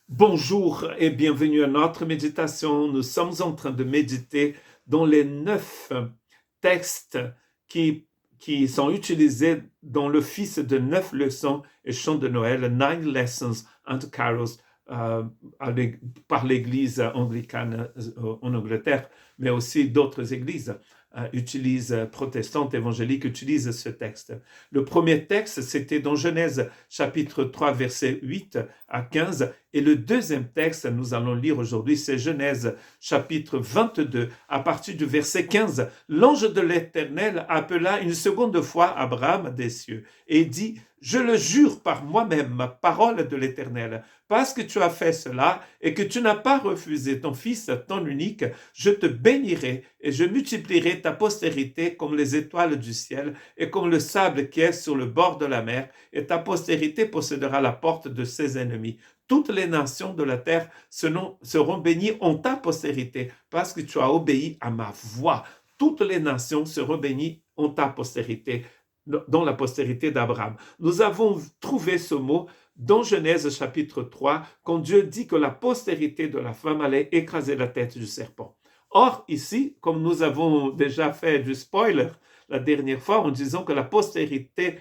Bonjour et bienvenue à notre méditation. Nous sommes en train de méditer dans les 9 textes qui, qui sont utilisés dans l'office de 9 leçons et chants de Noël, 9 lessons and carols euh, par l'Église anglicane en Angleterre, mais aussi d'autres églises protestantes, évangéliques, utilisent ce texte. Le premier texte, c'était dans Genèse chapitre 3, verset 8 à 15, et le deuxième texte, nous allons lire aujourd'hui, c'est Genèse chapitre 22, à partir du verset 15. L'ange de l'Éternel appela une seconde fois Abraham des cieux et dit: je le jure par moi-même, parole de l'Éternel, parce que tu as fait cela et que tu n'as pas refusé ton fils, ton unique, je te bénirai et je multiplierai ta postérité comme les étoiles du ciel et comme le sable qui est sur le bord de la mer, et ta postérité possédera la porte de ses ennemis. Toutes les nations de la terre seront bénies en ta postérité, parce que tu as obéi à ma voix. Toutes les nations seront bénies en ta postérité, dans la postérité d'Abraham. Nous avons trouvé ce mot dans Genèse chapitre 3, quand Dieu dit que la postérité de la femme allait écraser la tête du serpent. Or, ici, comme nous avons déjà fait du spoiler la dernière fois en disant que la postérité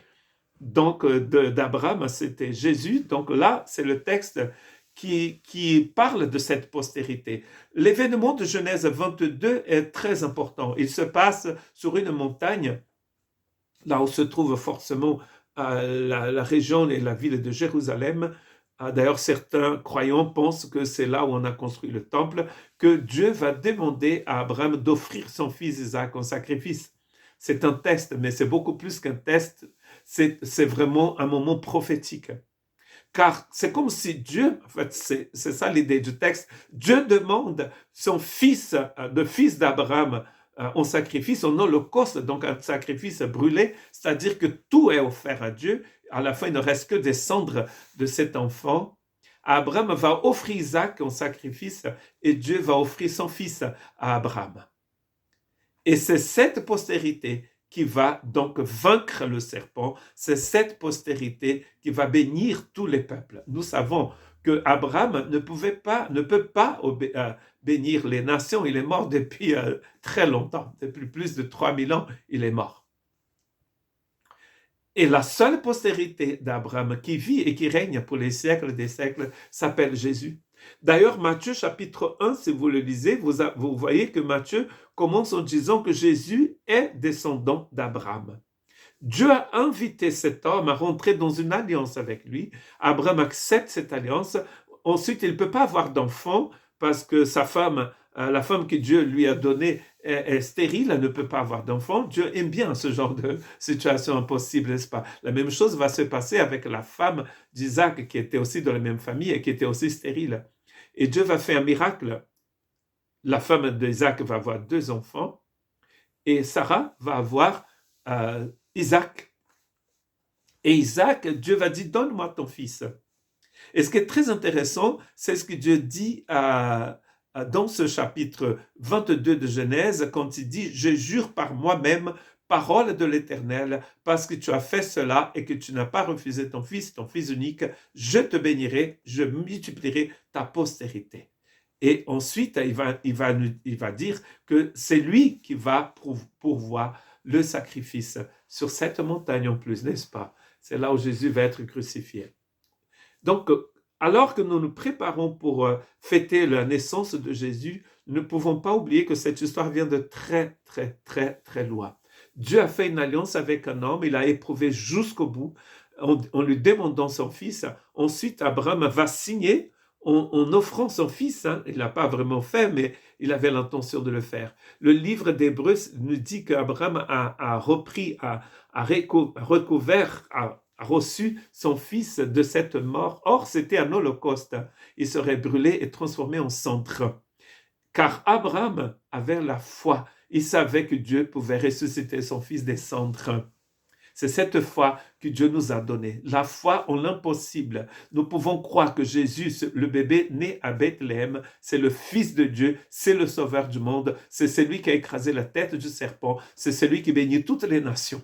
d'Abraham, c'était Jésus. Donc là, c'est le texte qui parle de cette postérité. L'événement de Genèse 22 est très important. Il se passe sur une montagne, là où se trouve forcément la région et la ville de Jérusalem. D'ailleurs, certains croyants pensent que c'est là où on a construit le temple, que Dieu va demander à Abraham d'offrir son fils Isaac en sacrifice. C'est un test, mais c'est beaucoup plus qu'un test. C'est vraiment un moment prophétique. Car c'est comme si Dieu, en fait, c'est ça l'idée du texte, Dieu demande son fils, le fils d'Abraham, en sacrifice, en holocauste, donc un sacrifice brûlé, c'est-à-dire que tout est offert à Dieu. À la fin, il ne reste que des cendres de cet enfant. Abraham va offrir Isaac en sacrifice et Dieu va offrir son fils à Abraham. Et c'est cette postérité qui va donc vaincre le serpent, c'est cette postérité qui va bénir tous les peuples. Nous savons que Abraham ne peut pas bénir les nations. Il est mort depuis très longtemps, depuis plus de 3000 ans, il est mort. Et la seule postérité d'Abraham qui vit et qui règne pour les siècles des siècles s'appelle Jésus. D'ailleurs, Matthieu chapitre 1, si vous le lisez, vous voyez que Matthieu commence en disant que Jésus est descendant d'Abraham. Dieu a invité cet homme à rentrer dans une alliance avec lui. Abraham accepte cette alliance. Ensuite, il ne peut pas avoir d'enfant parce que sa femme, la femme que Dieu lui a donnée, est stérile, elle ne peut pas avoir d'enfant. Dieu aime bien ce genre de situation impossible, n'est-ce pas? La même chose va se passer avec la femme d'Isaac, qui était aussi de la même famille et qui était aussi stérile. Et Dieu va faire un miracle. La femme d'Isaac va avoir 2 enfants et Sarah va avoir Isaac. Et Isaac, Dieu va dire, donne-moi ton fils. Et ce qui est très intéressant, c'est ce que Dieu dit dans ce chapitre 22 de Genèse, quand il dit, je jure par moi-même, parole de l'Éternel, parce que tu as fait cela et que tu n'as pas refusé ton fils unique, je te bénirai, je multiplierai ta postérité. Et ensuite, il va dire que c'est lui qui va pourvoir le sacrifice sur cette montagne en plus, n'est-ce pas? C'est là où Jésus va être crucifié. Donc, alors que nous nous préparons pour fêter la naissance de Jésus, nous ne pouvons pas oublier que cette histoire vient de très, très, très, très loin. Dieu a fait une alliance avec un homme, il a éprouvé jusqu'au bout en lui demandant son fils. Ensuite, Abraham va signer en offrant son fils. Il n'a pas vraiment fait, mais il avait l'intention de le faire. Le livre d'Hébreux nous dit qu'Abraham a recouvert, a reçu son fils de cette mort. Or, c'était un holocauste. Il serait brûlé et transformé en cendre. Car Abraham avait la foi. Il savait que Dieu pouvait ressusciter son fils des cendres. C'est cette foi que Dieu nous a donnée, la foi en l'impossible. Nous pouvons croire que Jésus, le bébé né à Bethléem, c'est le Fils de Dieu, c'est le Sauveur du monde, c'est celui qui a écrasé la tête du serpent, c'est celui qui bénit toutes les nations.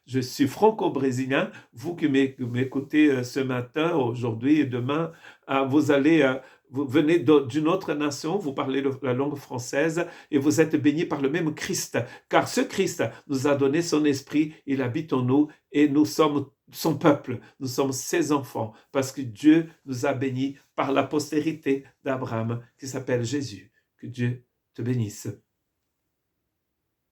Je suis franco-brésilien. Vous qui m'écoutez ce matin, aujourd'hui et demain, vous venez d'une autre nation, vous parlez la langue française et vous êtes bénis par le même Christ. Car ce Christ nous a donné son esprit, il habite en nous et nous sommes son peuple, nous sommes ses enfants, parce que Dieu nous a bénis par la postérité d'Abraham qui s'appelle Jésus. Que Dieu te bénisse.